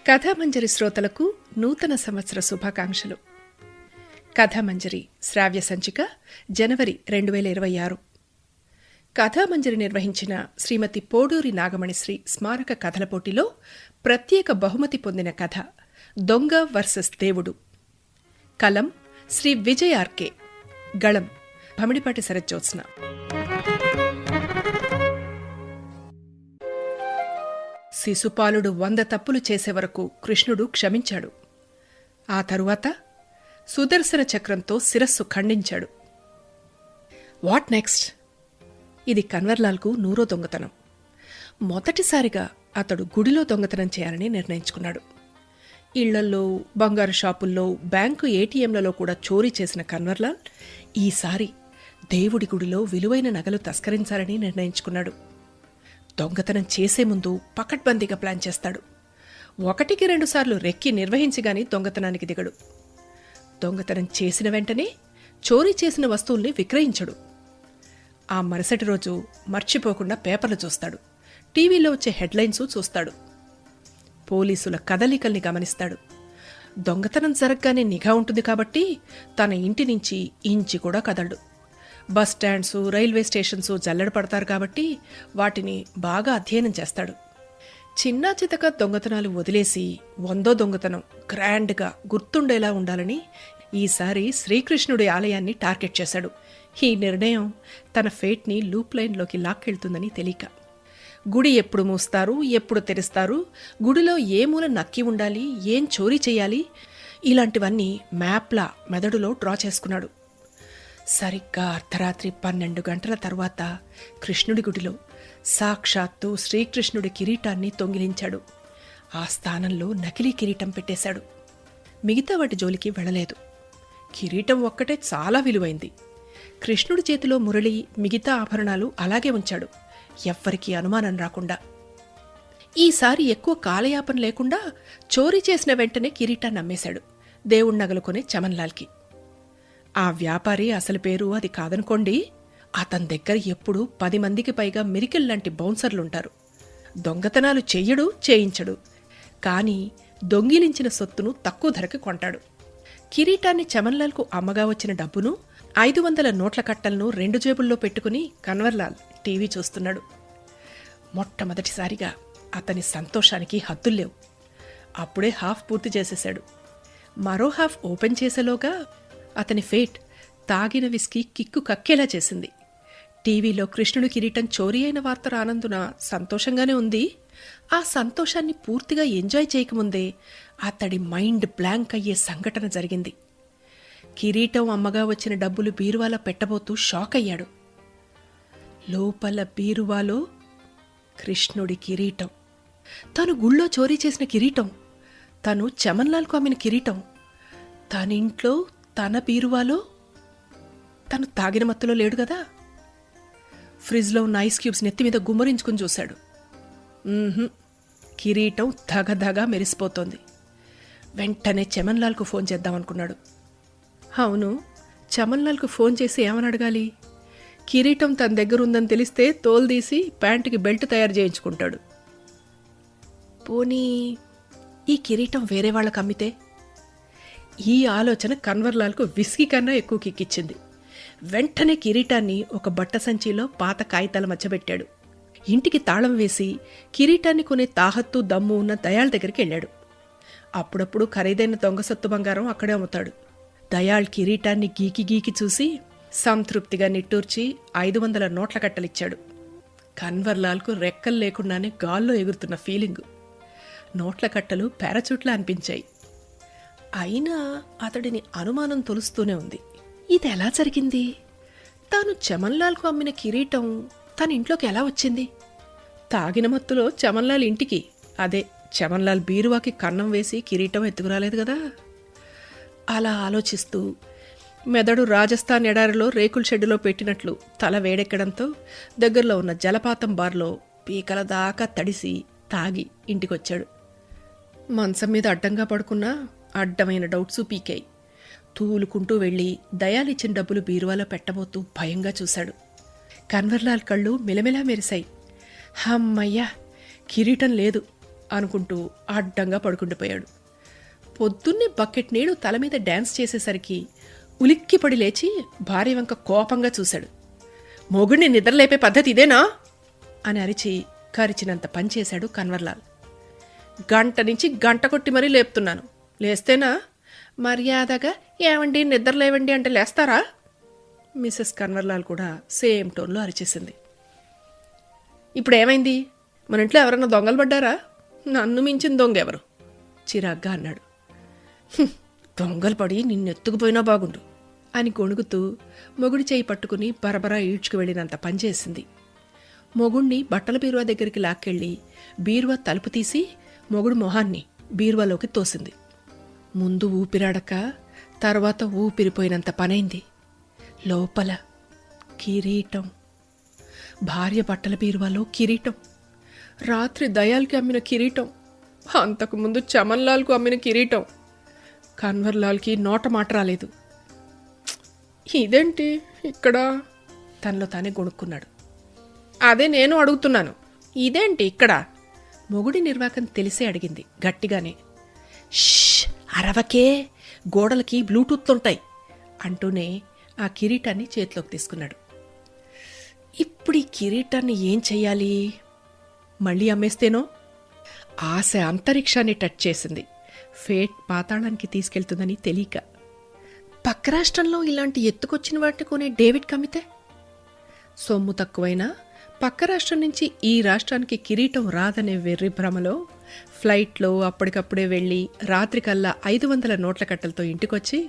కథామంజరి శ్రోతలకు నూతన సంవత్సర శుభాకాంక్షలు. కథామంజరి శ్రావ్య సంచిక జనవరి 2026. కథామంజరి నిర్వహించిన శ్రీమతి పోడూరి నాగమణిశ్రీ స్మారక కథల పోటీలో ప్రత్యేక బహుమతి పొందిన కథ దొంగ వర్సెస్ దేవుడు. కలం శ్రీ విజయ్ ఆర్కే. గళం భమిడిపాటి శరజ్జోత్స్న. శిశుపాలుడు 100 తప్పులు చేసే వరకు కృష్ణుడు క్షమించాడు. ఆ తరువాత సుదర్శన చక్రంతో శిరస్సు ఖండించాడు. What next? ఇది కన్వర్లాల్కు 100వ దొంగతనం. మొదటిసారిగా అతడు గుడిలో దొంగతనం చేయాలని నిర్ణయించుకున్నాడు. ఇళ్లల్లో, బంగారు షాపుల్లో, బ్యాంకు ఏటీఎంలలో కూడా చోరీ చేసిన కన్వర్లాల్ ఈసారి దేవుడి గుడిలో విలువైన నగలు తస్కరించాలని నిర్ణయించుకున్నాడు. దొంగతనం చేసే ముందు పకడ్బందీగా ప్లాన్ చేస్తాడు. 1కి 2 సార్లు రెక్కి నిర్వహించిగాని దొంగతనానికి దిగడు. దొంగతనం చేసిన వెంటనే చోరీ చేసిన వస్తువుల్ని విక్రయించడు. ఆ మరుసటి రోజు మర్చిపోకుండా పేపర్లు చూస్తాడు. టీవీలో వచ్చే హెడ్లైన్స్ చూస్తాడు. పోలీసుల కదలికల్ని గమనిస్తాడు. దొంగతనం జరగగానే నిఘా ఉంటుంది కాబట్టి తన ఇంటి నుంచి ఇంచి కూడా కదలడు. బస్ స్టాండ్స్, రైల్వే స్టేషన్స్ జల్లెడ పడతారు కాబట్టి వాటిని బాగా అధ్యయనం చేస్తాడు. చిన్నా చితక దొంగతనాలు వదిలేసి 100వ దొంగతనం గ్రాండ్గా గుర్తుండేలా ఉండాలని ఈసారి శ్రీకృష్ణుడి ఆలయాన్ని టార్గెట్ చేశాడు. ఈ నిర్ణయం తన ఫేట్ని లూప్ లైన్లోకి లాక్కెళ్తుందని తెలియక. గుడి ఎప్పుడు మూస్తారు, ఎప్పుడు తెరుస్తారు, గుడిలో ఏ మూల నక్కి ఉండాలి, ఏం చోరీ చేయాలి, ఇలాంటివన్నీ మ్యాప్లా మెదడులో డ్రా చేసుకున్నాడు. సరిగ్గా అర్ధరాత్రి 12 గంటల తర్వాత కృష్ణుడి గుడిలో సాక్షాత్తు శ్రీకృష్ణుడి కిరీటాన్ని దొంగిలించాడు. ఆ స్థానంలో నకిలీ కిరీటం పెట్టేశాడు. మిగతా వాటి జోలికి వెళ్లలేదు. కిరీటం ఒక్కటే చాలా విలువైంది. కృష్ణుడి చేతిలో మురళి, మిగతా ఆభరణాలు అలాగే ఉంచాడు, ఎవ్వరికీ అనుమానం రాకుండా. ఈసారి ఎక్కువ కాలయాపన లేకుండా చోరీ చేసిన వెంటనే కిరీటాన్ని అమ్మేశాడు దేవుడి నగలు కొనే చమన్లాల్కి. ఆ వ్యాపారి అసలు పేరు అది కాదనుకోండి, అతని దగ్గర ఎప్పుడూ 10 మందికి పైగా మిరికెల్ లాంటి బౌన్సర్లుంటారు. దొంగతనాలు చెయ్యడు, చేయించడు, కానీ దొంగిలించిన సొత్తును తక్కువ ధరకి కొంటాడు. కిరీటాన్ని చమన్లాల్కు అమ్మగా వచ్చిన డబ్బును 500 నోట్ల కట్టలను 2 జేబుల్లో పెట్టుకుని కన్వర్లాల్ టీవీ చూస్తున్నాడు. మొట్టమొదటిసారిగా అతని సంతోషానికి హద్దుల్లేవు. అప్పుడే హాఫ్ పూర్తి చేసేశాడు. మరో హాఫ్ ఓపెన్ చేసేలోగా అతని ఫేట్ తాగిన విస్కీ కిక్కు కక్కేలా చేసింది. టీవీలో కృష్ణుడి కిరీటం చోరీ అయిన వార్త రానందున సంతోషంగానే ఉంది. ఆ సంతోషాన్ని పూర్తిగా ఎంజాయ్ చేయకముందే అతడి మైండ్ బ్లాంక్ అయ్యే సంఘటన జరిగింది. కిరీటం అమ్మగా వచ్చిన డబ్బులు బీరువాలో పెట్టబోతూ షాక్ అయ్యాడు. లోపల బీరువాలో కృష్ణుడి కిరీటం, తను గుళ్ళో చోరీ చేసిన కిరీటం, తను చమన్లాల్కు అమ్మిన కిరీటం, తనింట్లో తన బీరువాలో. తను తాగిన మత్తులో లేడు కదా. ఫ్రిడ్జ్లో ఉన్న ఐస్ క్యూబ్స్ నెత్తి మీద గుమ్మరించుకుని చూశాడు. కిరీటం ధగధగా మెరిసిపోతోంది. వెంటనే చమన్లాల్కు ఫోన్ చేద్దామనుకున్నాడు. అవును, చమన్లాల్కు ఫోన్ చేసి ఏమని అడగాలి? కిరీటం తన దగ్గర ఉందని తెలిస్తే తోలుదీసి ప్యాంటుకి బెల్ట్ తయారు చేయించుకుంటాడు. పోనీ ఈ కిరీటం వేరే వాళ్ళకు అమ్మితే? ఈ ఆలోచన కన్వర్లాల్కు విస్కీ కన్నా ఎక్కువ కిక్కిచ్చింది. వెంటనే కిరీటాన్ని ఒక బట్ట సంచిలో పాత కాగితాల మధ్య పెట్టాడు. ఇంటికి తాళం వేసి కిరీటాన్ని కొనే తాహత్తు దమ్ము ఉన్న దయాళ్ దగ్గరికి వెళ్ళాడు. అప్పుడప్పుడు ఖరీదైన దొంగ సొత్తు బంగారం అక్కడే అమ్ముతాడు. దయాళ్ కిరీటాన్ని గీకి గీకి చూసి సంతృప్తిగా నిట్టూర్చి 500 నోట్ల కట్టలిచ్చాడు. కన్వర్లాల్కు రెక్కలు లేకుండానే గాల్లో ఎగురుతున్న ఫీలింగు. నోట్ల కట్టలు పారాచూట్లా అనిపించాయి. అయినా అతడిని అనుమానం తొలుస్తూనే ఉంది. ఇది ఎలా జరిగింది? తాను చమన్లాల్కు అమ్మిన కిరీటం తన ఇంట్లోకి ఎలా వచ్చింది? తాగిన మత్తులో చమన్లాల్ ఇంటికి, అదే చమన్లాల్ బీరువాకి కన్నం వేసి కిరీటం ఎత్తుకురాలేదు కదా. అలా ఆలోచిస్తూ మెదడు రాజస్థాన్ ఎడారిలో రేకుల షెడ్డులో పెట్టినట్లు తల వేడెక్కడంతో దగ్గరలో ఉన్న జలపాతం బార్లో పీకల దాకా తడిసి తాగి ఇంటికొచ్చాడు. మంచం మీద అడ్డంగా పడుకున్నా అడ్డమైన డౌట్సు పీకాయి. తూలుకుంటూ వెళ్లి దయాలిచ్చిన డబ్బులు బీరువాలో పెట్టబోతూ భయంగా చూశాడు. కన్వర్లాల్ కళ్ళు మెలమెలా మెరిశాయి. హమ్మయ్యా, కిరీటం లేదు, అనుకుంటూ అడ్డంగా పడుకుండిపోయాడు. పొద్దున్నే బకెట్ నీళ్లు తల మీద డాన్స్ చేసేసరికి ఉలిక్కిపడి లేచి భార్య వంక కోపంగా చూశాడు. మొగుడిని నిద్రలేపే పద్ధతి ఇదేనా అని అరిచి కరిచినంత పనిచేశాడు కన్వర్లాల్. గంట నుంచి గంట కొట్టి మరీ లేపుతున్నాను, లేస్తేనా? మర్యాదగా ఏమండి నిద్రలేవండి అంటే లేస్తారా? మిసెస్ కన్వర్లాల్ కూడా సేమ్ టోన్లో అరిచేసింది. ఇప్పుడు ఏమైంది? మన ఇంట్లో ఎవరన్నా దొంగలు పడ్డారా? నన్ను మించిన దొంగ ఎవరు? చిరాగ్గా అన్నాడు. దొంగలు పడి నిన్నెత్తుకుపోయినా బాగుండు అని గొణుగుతూ మొగుడి చేయి పట్టుకుని బరబరా ఈడ్చుకు వెళ్ళినంత పనిచేసింది. మొగుణ్ణి బట్టల బీరువా దగ్గరికి లాక్కెళ్ళి బీరువా తలుపు తీసి మొగుడు మొహాన్ని బీరువాలోకి తోసింది. ముందు ఊపిరాడక తర్వాత ఊపిరిపోయినంత పనైంది. లోపల కిరీటం. భార్య బట్టల బీరువాలో కిరీటం. రాత్రి దయాల్కి అమ్మిన కిరీటం. అంతకుముందు చమన్లాల్కు అమ్మిన కిరీటం. కన్వర్లాల్కి నోట మాట రాలేదు. ఇదేంటి ఇక్కడ? తనలో తానే గొణుక్కున్నాడు. అదే నేను అడుగుతున్నాను, ఇదేంటి ఇక్కడ? మొగుడి నిర్వాకం తెలిసే అడిగింది గట్టిగానే. ష్, అరవకే, గోడలకి బ్లూటూత్లుంటాయి అంటూనే ఆ కిరీటాన్ని చేతిలోకి తీసుకున్నాడు. ఇప్పుడు ఈ కిరీటాన్ని ఏం చెయ్యాలి? మళ్ళీ అమ్మేస్తేనో? ఆశ అంతరిక్షాన్ని టచ్ చేసింది. ఫేట్ పాతాళానికి తీసుకెళ్తుందని తెలియక. పక్క రాష్ట్రంలో ఇలాంటి ఎత్తుకొచ్చిన వాటిని కొనే డేవిడ్ కమ్మితే? సొమ్ము తక్కువైనా పక్క రాష్ట్రం నుంచి ఈ రాష్ట్రానికి కిరీటం రాదనే వెర్రి భ్రమలో ఫ్లైట్లో అప్పటికప్పుడే వెళ్ళి రాత్రికల్లా 500 నోట్ల కట్టలతో ఇంటికొచ్చి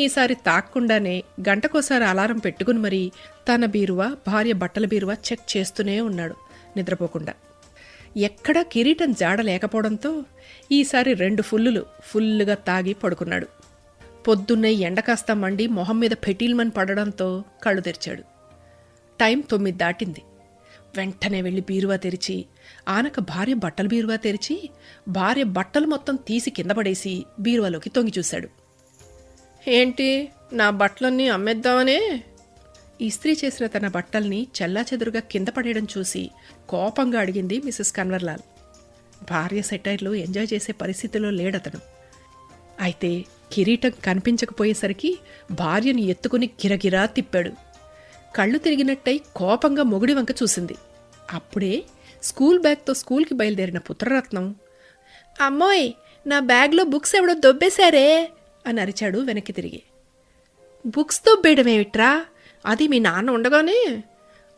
ఈసారి తాక్కుండానే గంటకోసారి అలారం పెట్టుకుని మరీ తన బీరువా, భార్య బట్టల బీరువా చెక్ చేస్తూనే ఉన్నాడు నిద్రపోకుండా. ఎక్కడా కిరీటం జాడ లేకపోవడంతో ఈసారి 2 ఫుల్లుగా తాగి పడుకున్నాడు. పొద్దున్నే ఎండ కాస్త మండి మొహం మీద పెటీల్మని పడడంతో కళ్ళు తెరిచాడు. టైం 9 దాటింది. వెంటనే వెళ్ళి బీరువా తెరిచి ఆనక భార్య బట్టల బీరువా తెరిచి భార్య బట్టలు మొత్తం తీసి కింద పడేసి బీరువాలోకి తొంగి చూశాడు. ఏంటి, నా బట్టలన్నీ అమ్మేద్దామనే? ఇస్త్రీ చేసిన తన బట్టల్ని చెల్లాచెదురుగా కింద పడేయడం చూసి కోపంగా అడిగింది మిసెస్ కన్వర్లాల్. భార్య సెటైర్లు ఎంజాయ్ చేసే పరిస్థితిలో లేడతను. అయితే కిరీటం కనిపించకపోయేసరికి భార్యని ఎత్తుకుని గిరగిరా తిప్పాడు. కళ్ళు తిరిగినట్టయి కోపంగా మొగుడి వంక చూసింది. అప్పుడే స్కూల్ బ్యాగ్తో స్కూల్కి బయలుదేరిన పుత్రరత్నం, అమ్మోయ్, నా బ్యాగ్లో బుక్స్ ఎవడో దొబ్బేశారే అని అరిచాడు వెనక్కి తిరిగి. బుక్స్ దొబ్బేయడమేమిట్రా, అది మీ నాన్న ఉండగానే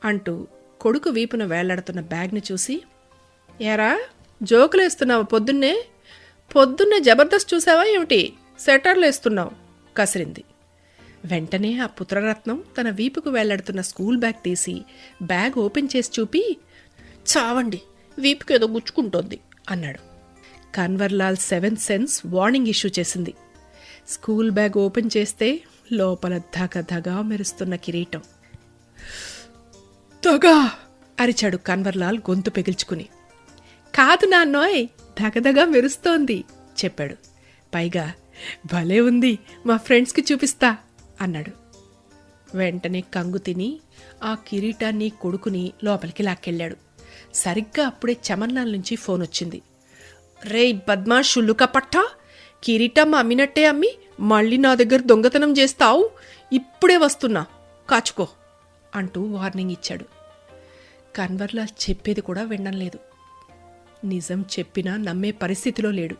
అంటూ కొడుకు వీపున వేళ్లాడుతున్న బ్యాగ్ని చూసి, ఏరా జోకులేస్తున్నావు పొద్దున్నే జబర్దస్త్ చూసావా ఏమిటి? సెటర్లేస్తున్నావు కసిరింది. వెంటనే ఆ పుత్రరత్నం తన వీపుకు వేళ్లాడుతున్న స్కూల్ బ్యాగ్ తీసి బ్యాగ్ ఓపెన్ చేసి చూపి, చావండి, వీపుకు ఏదో గుచ్చుకుంటోంది అన్నాడు. Kanwarlal 7th sense warning issue చేసింది. స్కూల్ బ్యాగ్ ఓపెన్ చేస్తే లోపల ధగధగా మెరుస్తున్న కిరీటం. తగా అరిచాడు కన్వర్లాల్ గొంతు పెగిల్చుకుని. కాదు నాన్నోయ్, ధగధగా మెరుస్తోంది చెప్పాడు. పైగా భలే ఉంది, మా ఫ్రెండ్స్కి చూపిస్తా అన్నాడు. వెంటనే కంగు తిని ఆ కిరీటాన్ని కొడుకుని లోపలికి లాక్కెళ్ళాడు. సరిగ్గా అప్పుడే చమన్లాల్ నుంచి ఫోన్ వచ్చింది. రే బద్మాష్ ఉల్లుక పట్టా, కిరీటం అమ్మినట్టే అమ్మి మళ్ళీ నా దగ్గర దొంగతనం చేస్తావు, ఇప్పుడే వస్తున్నా, కాచుకో అంటూ వార్నింగ్ ఇచ్చాడు. కన్వర్లాల్ చెప్పేది కూడా వినడం లేదు. నిజం చెప్పినా నమ్మే పరిస్థితిలో లేడు.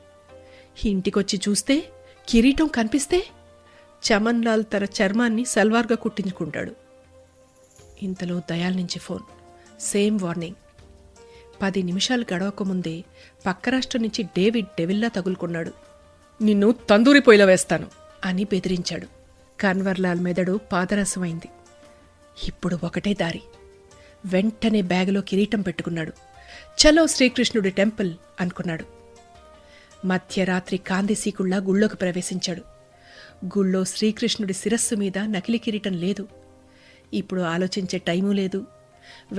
ఇంటికొచ్చి చూస్తే కిరీటం కనిపిస్తే చమన్లాల్ తన చర్మాన్ని సల్వార్గా కుట్టించుకుంటాడు. ఇంతలో దయాల్ నుంచి ఫోన్, సేమ్ వార్నింగ్. 10 నిమిషాలు గడవకముందే పక్క రాష్ట్రం నుంచి డేవిడ్ డెవిల్లా తగులుకున్నాడు. నిన్ను తందూరి పొయ్యిలో వేస్తాను అని బెదిరించాడు. కన్వర్లాల్ మెదడు పాదరసమైంది. ఇప్పుడు ఒకటే దారి. వెంటనే బ్యాగులో కిరీటం పెట్టుకున్నాడు. చలో శ్రీకృష్ణుడి టెంపుల్ అనుకున్నాడు. మధ్యరాత్రి కాందిసీకుళ్లా గుళ్ళోకి ప్రవేశించాడు. గుళ్ళో శ్రీకృష్ణుడి శిరస్సు మీద నకిలీ కిరీటం లేదు. ఇప్పుడు ఆలోచించే టైమూ లేదు.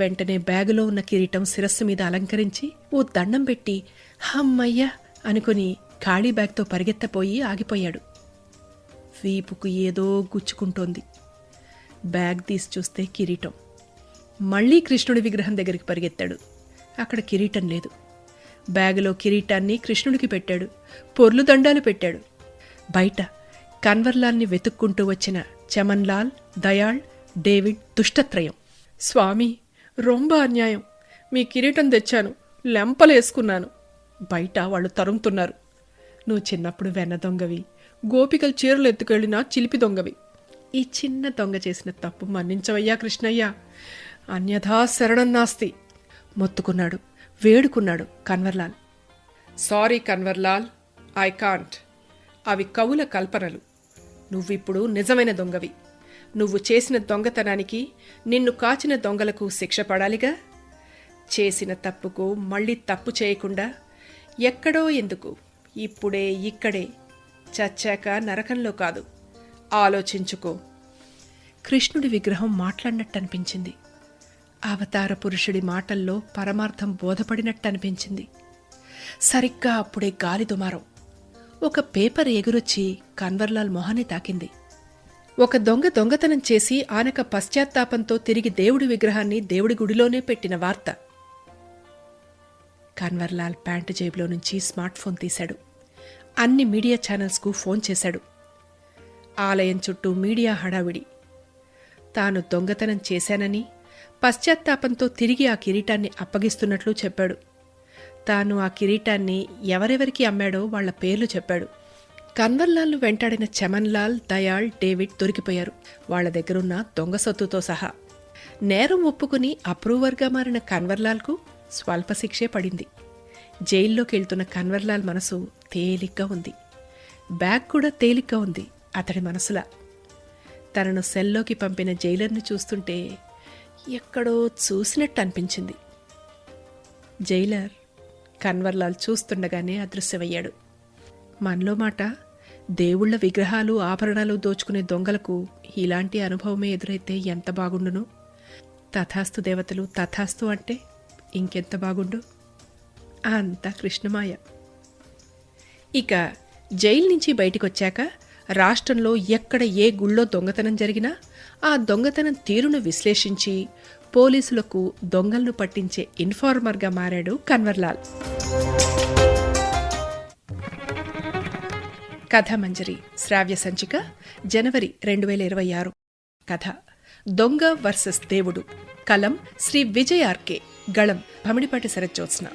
వెంటనే బ్యాగులో ఉన్న కిరీటం శిరస్సు మీద అలంకరించి ఓ దండం పెట్టి హమ్మయ్యా అనుకుని ఖాళీ బ్యాగ్తో పరిగెత్తపోయి ఆగిపోయాడు. వీపుకు ఏదో గుచ్చుకుంటోంది. బ్యాగ్ తీసి చూస్తే కిరీటం. మళ్లీ కృష్ణుడి విగ్రహం దగ్గరికి పరిగెత్తాడు. అక్కడ కిరీటం లేదు. బ్యాగులో కిరీటాన్ని కృష్ణుడికి పెట్టాడు, పొర్లు దండాలు పెట్టాడు. బయట కన్వర్లాల్ని వెతుక్కుంటూ వచ్చిన చమన్లాల్, దయాళ్, డేవిడ్ దుష్టత్రయం. స్వామి, రొంబ అన్యాయం, మీ కిరీటం తెచ్చాను, లెంపలేసుకున్నాను. బయట వాళ్ళు తరుముతున్నారు. నువ్వు చిన్నప్పుడు వెన్న దొంగవి, గోపికలు చీరలు ఎత్తుకెళ్ళినా చిలిపి దొంగవి. ఈ చిన్న దొంగ చేసిన తప్పు మన్నించవయ్యా కృష్ణయ్య, అన్యథా శరణం నాస్తి. మొత్తుకున్నాడు, వేడుకున్నాడు Kanwarlal. Sorry Kanwarlal, I can't. అవి కవుల కల్పనలు. నువ్విప్పుడు నిజమైన దొంగవి. నువ్వు చేసిన దొంగతనానికి నిన్ను కాచిన దొంగలకు శిక్ష పడాలిగా. చేసిన తప్పుకు మళ్ళీ తప్పు చేయకుండా ఎక్కడో ఎందుకు, ఇప్పుడే ఇక్కడే, చచ్చాక నరకంలో కాదు, ఆలోచించుకో. కృష్ణుడి విగ్రహం మాట్లాడినట్టనిపించింది. అవతార పురుషుడి మాటల్లో పరమార్థం బోధపడినట్టనిపించింది. సరిగ్గా అప్పుడే గాలి దుమారం. ఒక పేపర్ ఎగురొచ్చి కన్వర్లాల్ మొహాన్ని తాకింది. ఒక దొంగ దొంగతనం చేసి ఆనక పశ్చాత్తాపంతో తిరిగి దేవుడి విగ్రహాన్ని దేవుడి గుడిలోనే పెట్టిన వార్త. కన్వర్లాల్ ప్యాంటు జేబులో నుంచి స్మార్ట్ ఫోన్ తీశాడు. అన్ని మీడియా ఛానల్స్కు ఫోన్ చేశాడు. ఆలయం చుట్టూ మీడియా హడావిడి. తాను దొంగతనం చేశానని, పశ్చాత్తాపంతో తిరిగి ఆ కిరీటాన్ని అప్పగిస్తున్నట్లు చెప్పాడు. తాను ఆ కిరీటాన్ని ఎవరెవరికి అమ్మాడో వాళ్ల పేర్లు చెప్పాడు. కన్వర్లాల్ను వెంటాడిన చమన్లాల్, దయాళ్, డేవిడ్ దొరికిపోయారు, వాళ్ల దగ్గరున్న దొంగ సొత్తుతో సహా. నేరం ఒప్పుకుని అప్రూవర్గా మారిన కన్వర్లాల్కు స్వల్ప శిక్షే పడింది. జైల్లోకెళ్తున్న కన్వర్లాల్ మనసు తేలిగ్గా ఉంది. బ్యాగ్ కూడా తేలిగ్గా ఉంది అతడి మనసులా. తనను సెల్లోకి పంపిన జైలర్ను చూస్తుంటే ఎక్కడో చూసినట్టు అనిపించింది. జైలర్ కన్వర్లాల్ చూస్తుండగానే అదృశ్యమయ్యాడు. మనలో మాట, దేవుళ్ల విగ్రహాలు, ఆభరణాలు దోచుకునే దొంగలకు ఇలాంటి అనుభవమే ఎదురైతే ఎంత బాగుండును. తథాస్తు దేవతలు తథాస్తు అంటే ఇంకెంత బాగుండు. అంతా కృష్ణమాయ. ఇక జైలు నుంచి బయటికొచ్చాక రాష్ట్రంలో ఎక్కడ ఏ గుళ్ళో దొంగతనం జరిగినా ఆ దొంగతనం తీరును విశ్లేషించి పోలీసులకు దొంగలను పట్టించే ఇన్ఫార్మర్గా మారాడు కన్వర్లాల్. కథామంజరి శ్రావ్య సంచిక జనవరి 2026. కథ దొంగ వర్సెస్ దేవుడు. కలం శ్రీ విజయ్ ఆర్కే. గళం భమిడిపాటి శరజ్జోత్స్న.